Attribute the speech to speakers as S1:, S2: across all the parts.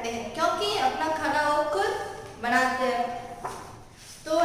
S1: करते हैं क्योंकि अपना खाना वो खुद बनाते हैं। तो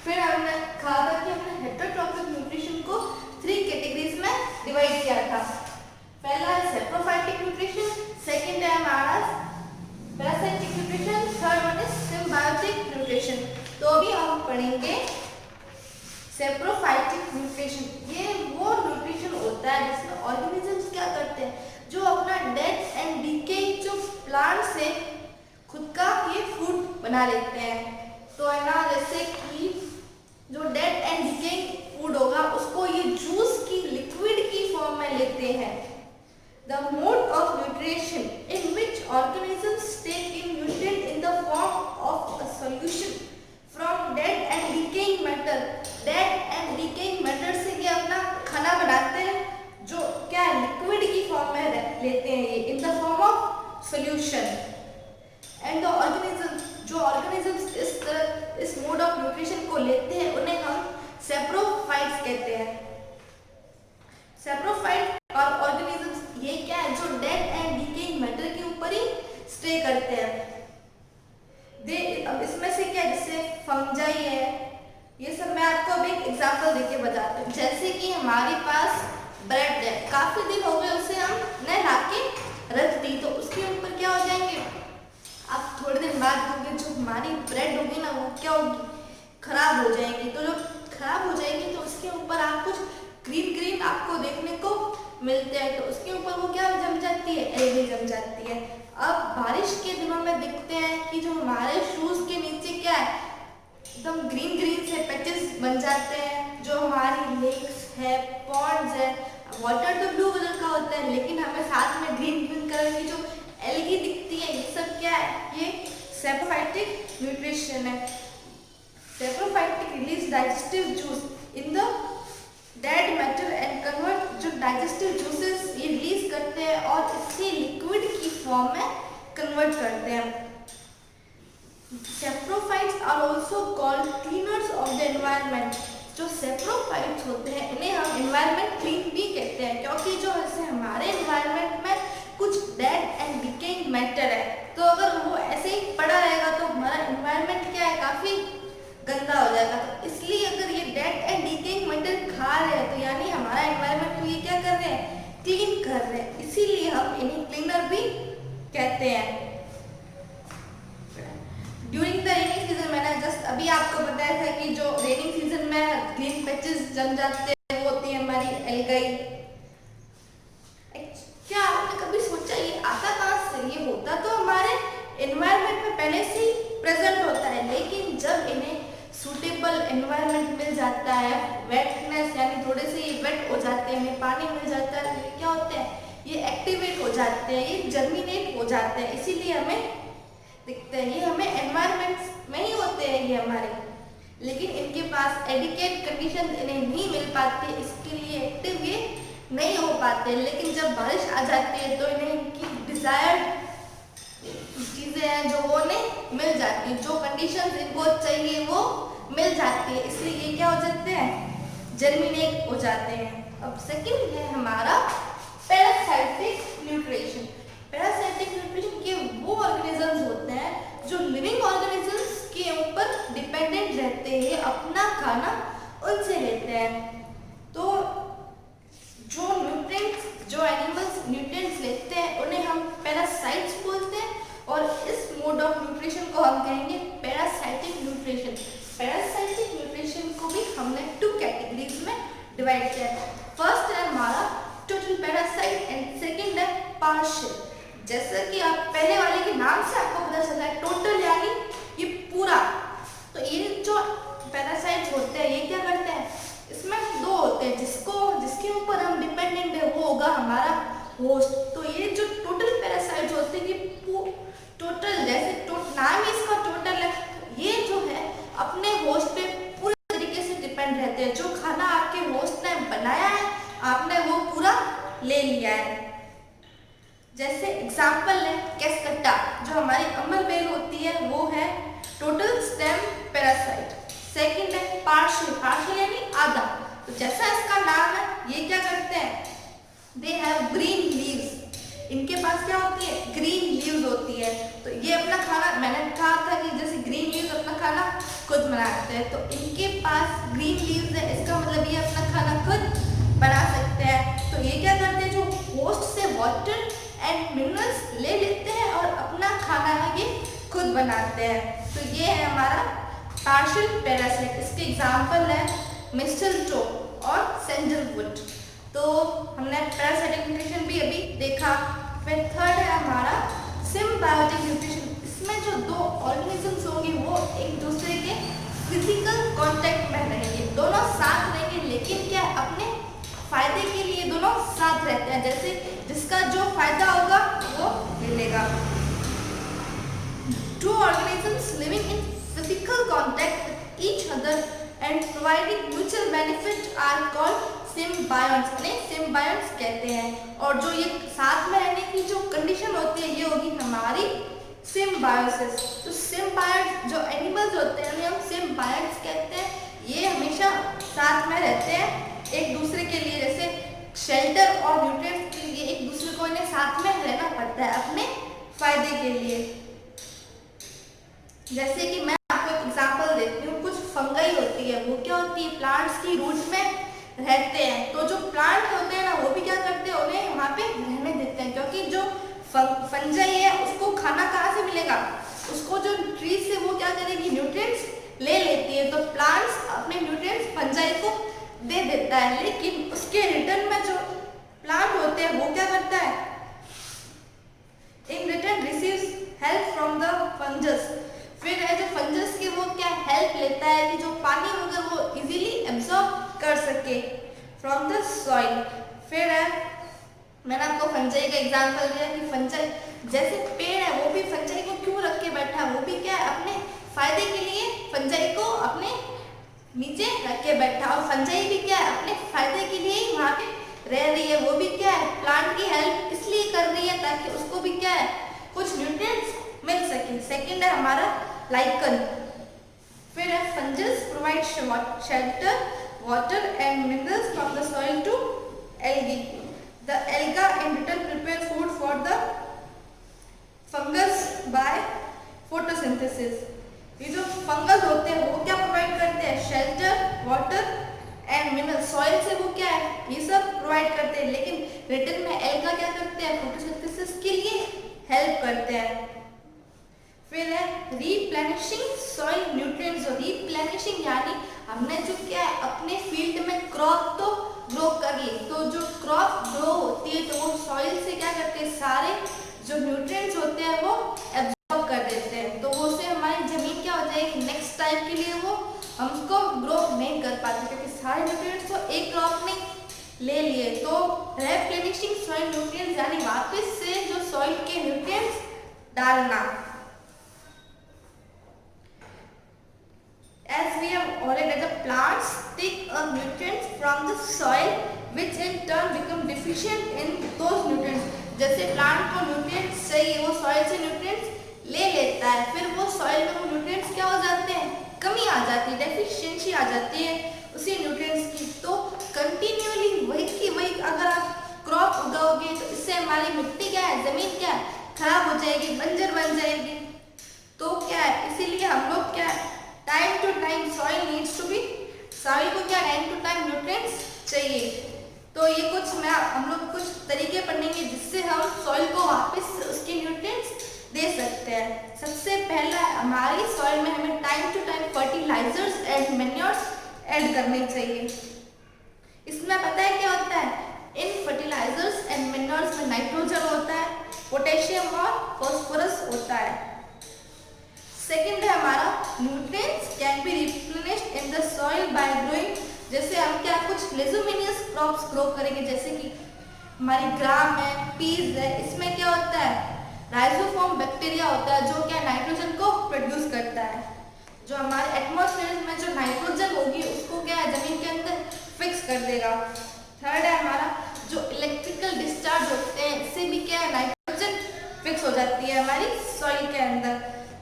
S1: फिर हमने कहा था कि हमने हेटेरोट्रॉफिक न्यूट्रिशन को 3 कैटेगरीज में डिवाइड किया था। पहला है सैप्रोफाइटिक न्यूट्रिशन, सेकंड है हमारा parasitic nutrition, third one is symbiotic nutrition. तो अभी हम पढ़ेंगे सैप्रोफाइटिक न्यूट्रिशन। ये वो न्यूट्रिशन होता है जिसमें ऑर्गेनिजम्स क्या करते हैं, जो अपना डेड एंड डिकेइंग जो प्लांट से खुद का ये फूड बना लेते हैं। तो है ना, जैसे कि जो डेड एंड डिकेइंग फूड होगा उसको ये जूस की लिक्विड की फॉर्म में लेते हैं। The mode of nutrition in which organisms take in nutrient in the form of a solution from dead and decaying matter. Dead and decaying matter से ये अपना खाना बनाते हैं, जो क्या लिक्विड की फॉर्म में लेते हैं ये in the form of solution. And the organisms, जो organisms इस मोड ऑफ न्यूट्रिशन को लेते हैं उन्हें हम सैप्रोफाइट्स कहते हैं। सैप्रोफाइट और ऑर्गेनिजम्स ये क्या है, जो डेड एंड डिकेइंग मैटर के ऊपर ही स्टे करते हैं। अब इसमें से क्या, जैसे फंजाई है, ये सब मैं आपको अब एक एग्जांपल देके बताती हूँ। जैसे कि हमारे पास ब्रेड है, काफी दिन हो गए उसे हमने ला के रख दी, तो उसके ऊपर क्या हो जाएंगे, आप थोड़े दिन बाद होंगे जो हमारी ब्रेड होगी ना वो क्या होगी, खराब हो जाएगी। तो जब खराब हो जाएगी तो उसके ऊपर आप कुछ ग्रीन ग्रीन आपको देखने को मिलते हैं, तो उसके ऊपर वो क्या जम जाती है, एल्गी जम जाती है। अब बारिश के दिनों में देखते हैं कि जो हमारे शूज के नीचे क्या है, एकदम ग्रीन ग्रीन से पैचेस बन जाते हैं। जो हमारी लेक्स है, पॉन्ड्स है, वाटर तो ब्लू कलर का होता है लेकिन हमें साथ में ग्रीन ग्रीन कलर की जो एल्गी दिखती है, ये सब क्या है, ये सैप्रोफाइटिक न्यूट्रिशन है। Saprophytic release digestive juice in the dead matter and convert, जो डाइजेस्टिव जूसेस ये रिलीज करते हैं और इसे लिक्विड की फॉर्म में कन्वर्ट करते हैं। Saprophytes are also called cleaners of the environment. जो सैप्रोफाइट्स होते हैं इन्हें हम एनवायरनमेंट क्लीन भी कहते हैं, क्योंकि जो ऐसे हमारे एनवायरनमेंट में कुछ डेड एंड डिकेइंग मैटर है, तो अगर वो ऐसे ही पड़ा रहेगा तो हमारा एनवायरनमेंट क्या है, काफी गंदा हो जाएगा। तो इसलिए अगर ये डेड एंड डिकेइंग मैटर खा रहे हैं तो यानी हमारा एनवायरनमेंट को ये क्या कर रहे हैं, क्लीन कर रहे हैं, इसीलिए हम इन्हें क्लीनर भी कहते हैं। ड्यूरिंग द रेनिंग सीजन, मैंने जस्ट अभी आपको बताया था कि जो रेनिंग सीजन में ग्रीन पैचेस जम जाते हैं वो होती है हमारी एल्गाई। क्या आपने कभी सोचा ये आता कहाँ से, ये होता तो हमारे एनवायरनमेंट में पहले से ही प्रेजेंट होता है, लेकिन जब इन्हें सूटेबल एनवायरनमेंट मिल जाता है, वेटनेस यानी थोड़े से ये वेट हो जाते हैं, इन्हें पानी मिल जाता है, तो ये क्या होते हैं, ये एक्टिवेट हो जाते हैं, ये जर्मिनेट हो जाते हैं, इसीलिए हमें दिखते हैं। ये हमें एनवायरनमेंट में ही होते हैं ये हमारे, लेकिन इनके पास एडिकेट कंडीशन इन्हें नहीं मिल पाती, इसके लिए एक्टिव ये नहीं हो पाते। लेकिन जब बारिश आ जाती है तो इन्हें इनकी डिजायर्ड चीजें हैं जो वो नहीं मिल जाती है, जो कंडीशंस इनको चाहिए वो मिल जाती है, इसलिए ये क्या हो जाते हैं, जर्मिनेट हो जाते हैं। अब सेकंड है हमारा पैरासाइटिक न्यूट्रिशन। पैरासाइटिक न्यूट्रिशन के वो ऑर्गेनिजम्स होते हैं जो लिविंग ऑर्गेनिजम्स के ऊपर डिपेंडेंट रहते हैं, अपना खाना उनसे लेते हैं। तो जो न्यूट्रिएंट्स, जो एनिमल्स न्यूट्रिएंट्स लेते हैं उन्हें हम पैरासाइट्स बोलते हैं, और इस मोड ऑफ न्यूट्रिशन को हम कहेंगे पैरासाइटिक न्यूट्रिशन। पैरासाइटिक न्यूट्रिशन को भी हमने 2 कैटेगरीज में डिवाइड किया है। फर्स्ट है हमारा टोटल पैरासाइट एंड सेकंड है पार्शियल। जैसा कि आप पहले वाले के नाम से आपको पता चला है, टोटल यानी ये पूरा। तो ये जो पैरासाइट्स होते हैं ये क्या करते हैं, इसमें 2 होते हैं, जिसके ऊपर हम डिपेंडेंट है वो होगा हमारा होस्ट। तो ये जो टोटल पैरासाइट्स होते हैं ये टोटल, जैसे नाम ही इसका टोटल है, ये जो है अपने होस्ट पे पूरी तरीके से डिपेंड रहते हैं। जो खाना आपके होस्ट ने बनाया है आपने वो पूरा ले लिया है। जैसे एग्जाम्पल है कैस्कट्टा, जो हमारी अम्बर बेल होती है वो है टोटल स्टेम पैरासाइट। सेकंड है पार्शियल, पार्शियल यानी आधा। तो जैसा इसका नाम है ये क्या करते हैं, दे हैव ग्रीन लीव्स, इनके पास क्या होती है, ग्रीन लीव्स होती है। तो ये अपना खाना, मैंने कहा था कि जैसे ग्रीन लीव्स अपना खाना खुद बनाते हैं, तो इनके पास ग्रीन लीव्स है, इसका मतलब ये अपना खाना खुद बना सकते हैं। तो ये क्या करते हैं, जो होस्ट से वाटर एंड मिनरल्स ले लेते हैं और अपना खाना ये खुद बनाते हैं। तो ये है हमारा पार्शियल पैरासाइट। इसके एग्जाम्पल है मिस्टलटो और सैंडलवुड। तो हमने पैरासाइटिक न्यूट्रिशन भी अभी देखा। फिर थर्ड है हमारा सिम्बायोटिक न्यूट्रिशन। इसमें जो दो ऑर्गेनिजम्स होंगे वो एक दूसरे के फिजिकल कांटेक्ट में रहेंगे, दोनों साथ रहेंगे, लेकिन क्या अपने फायदे के लिए दोनों साथ रहते हैं। जैसे जिसका जो फायदा होगा वो मिलेगा। Two organisms living in physical contact with each other and providing mutual benefit are called symbionts। इन्हें symbionts कहते हैं। और जो ये साथ में रहने की जो कंडीशन होती है ये होगी हमारी सिम्बायोसिस। तो सिम्बायोट्स जो एनिमल्स होते हैं उन्हें हम सिम्बायोट्स कहते हैं। ये हमेशा साथ में रहते हैं एक दूसरे के लिए, जैसे शेल्टर और न्यूट्रिएंट्स के लिए एक दूसरे को इन्हें साथ में रहना पड़ता है अपने फायदे के लिए। जैसे कि मैं आपको एक एग्जांपल देती हूँ, कुछ फंगाई होती है, वो क्या होती है, प्लांट्स की रूट्स में रहते हैं। तो जो प्लांट होते हैं ना वो भी क्या करते हैं, उन्हें वहाँ पे रहने देते हैं, क्योंकि जो फंजाई है उसको खाना कहाँ से मिलेगा, उसको जो ट्रीज से वो क्या करेगी, न्यूट्रिएंट्स ले लेती है। तो प्लांट्स अपने न्यूट्रिएंट्स फंजाई को दे देता है, लेकिन उसके रिटर्न में जो प्लांट होते हैं वो क्या करता है, in return receives help from the fungus. फिर है जो फंगस की वो क्या हेल्प लेता है कि जो पानी होगा वो इजीली एब्जॉर्ब कर सके फ्रॉम द सॉइल। फिर है, मैंने आपको फंजाई का एग्जांपल दिया कि फंजाई जैसे पेड़ है वो भी फंजाई को क्यों रख के बैठा है, वो भी क्या है अपने फायदे के लिए फंजाई को अपने नीचे रख के बैठा, और फंजाई भी क्या है अपने फायदे के लिए ही वहाँ पे रह रही है। वो भी क्या है प्लांट की हेल्प इसलिए कर रही है ताकि उसको भी क्या है कुछ न्यूट्रिएंट्स मिल सके। सेकंड है हमारा लाइकन। फिर है fungus provide shelter, water and minerals from the soil to algae. The alga in return prepare food for the fungus by photosynthesis. ये जो फंगस होते हैं वो क्या प्रोवाइड करते हैं, shelter, water and mineral, soil से वो क्या है ये सब प्रोवाइड करते हैं, लेकिन रिटर्न में एल्गा क्या करते हैं, फोटोसिंथेसिस के लिए हेल्प करते हैं। फिर है रिप्लेनिशिंग सॉइल न्यूट्रिएंट्स। रिप्लेनिशिंग यानी हमने जो क्या है अपने फील्ड में क्रॉप तो ग्रो कर ली, तो जो क्रॉप ग्रो होती है तो वो सॉइल से क्या करते हैं, सारे जो न्यूट्रिएंट्स होते हैं वो एब्जॉर्ब कर देते हैं। तो वो से हमारी जमीन क्या हो जाएगी, नेक्स्ट टाइम के लिए वो हम उसको ग्रो नहीं कर पाते, क्योंकि सारे न्यूट्रिएंट्स तो एक क्रॉप ने ले लिए। तो रिप्लेनिशिंग सॉइल न्यूट्रिएंट्स यानी वापस से जो सॉइल के न्यूट्रिएंट्स डालना। As we have already read, the plants take up nutrients from the soil, which in turn become deficient in those nutrients। जैसे प्लांट को न्यूट्रिएंट्स चाहिए, वो सॉइल से न्यूट्रिएंट्स ले लेता है, फिर वो सॉइल में वो न्यूट्रिएंट्स क्या हो जाते हैं, कमी आ जाती है, डेफिशिएंसी आ जाती है उसी न्यूट्रिएंट्स की। तो कंटिन्यूअली वही की वही अगर आप क्रॉप उगाओगे तो इससे हमारी मिट्टी क्या है, जमीन क्या है, खराब हो जाएगी, बंजर बन जाएगी। तो क्या है, इसीलिए हम लोग क्या time to time soil needs to be, soil को क्या टाइम टू टाइम न्यूट्रिएंट्स चाहिए। तो ये कुछ हम लोग कुछ तरीके पढ़ेंगे जिससे हम सॉइल को वापस उसके न्यूट्रिएंट्स दे सकते हैं। सबसे पहला हमारी सॉइल में हमें time to time fertilisers and manures add करने चाहिए। इसमें पता है क्या होता है, इन फर्टिलाइजर्स एंड मैन्योर्स में नाइट्रोजन होता है, पोटेशियम और फास्फोरस होता है। सेकेंड है हमारा nutrients can be replenished in the soil by growing. जैसे हम क्या कुछ लेजुमिनियस क्रॉप्स ग्रो करेंगे, जैसे कि हमारी ग्राम है, पीज है, इसमें क्या होता है राइजोफॉर्म बैक्टीरिया होता है जो क्या नाइट्रोजन को प्रोड्यूस करता है। जो हमारे एटमॉस्फेयर में जो नाइट्रोजन होगी उसको क्या है जमीन के अंदर फिक्स कर देगा। थर्ड है हमारा जो इलेक्ट्रिकल डिस्चार्ज होते हैं, इससे भी क्या है नाइट्रोजन फिक्स हो जाती है हमारी सॉइल के अंदर।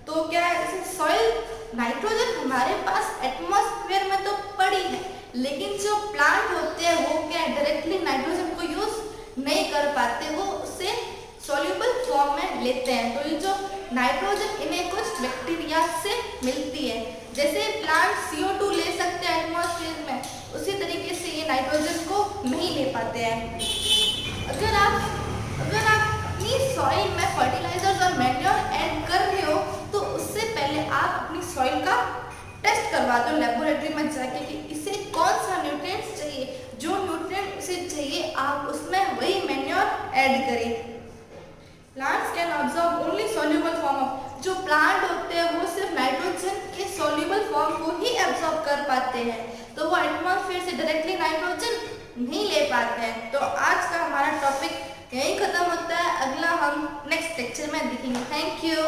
S1: तो क्या है सॉइल नाइट्रोजन हमारे पास एटमॉस्फेयर में तो पड़ी है, लेकिन जो प्लांट होते हैं वो क्या डायरेक्टली नाइट्रोजन को यूज नहीं कर पाते, वो उससे सॉल्युबल फॉर्म में लेते हैं। तो ये जो नाइट्रोजन इन्हें कुछ बैक्टीरिया से मिलती है, जैसे प्लांट CO2 ले सकते हैं एटमॉस्फेयर में, उसी तरीके से ये नाइट्रोजन को नहीं ले पाते हैं। अगर आप अपनी सॉइल में फर्टिलाइजर्स और मैन्योर ऐड कर रहे हो तो उससे पहले आप अपनी सॉइल का टेस्ट करवा दो लेबोरेटरी में जाके कि इसे कौन सा न्यूट्रिएंट्स चाहिए, जो न्यूट्रिएंट उसे चाहिए आप उसमें वही मैन्योर ऐड करें। Plants can observe only soluble form of, जो प्लांट होते हैं वो सिर्फ नाइट्रोजन के सॉल्युबल फॉर्म को ही एब्जॉर्ब कर पाते हैं, तो वो एटमॉस्फेयर से डायरेक्टली नाइट्रोजन नहीं ले पाते हैं। तो आज का हमारा टॉपिक यहीं खत्म होता है, अगला हम नेक्स्ट लेक्चर में देखेंगे। Thank you.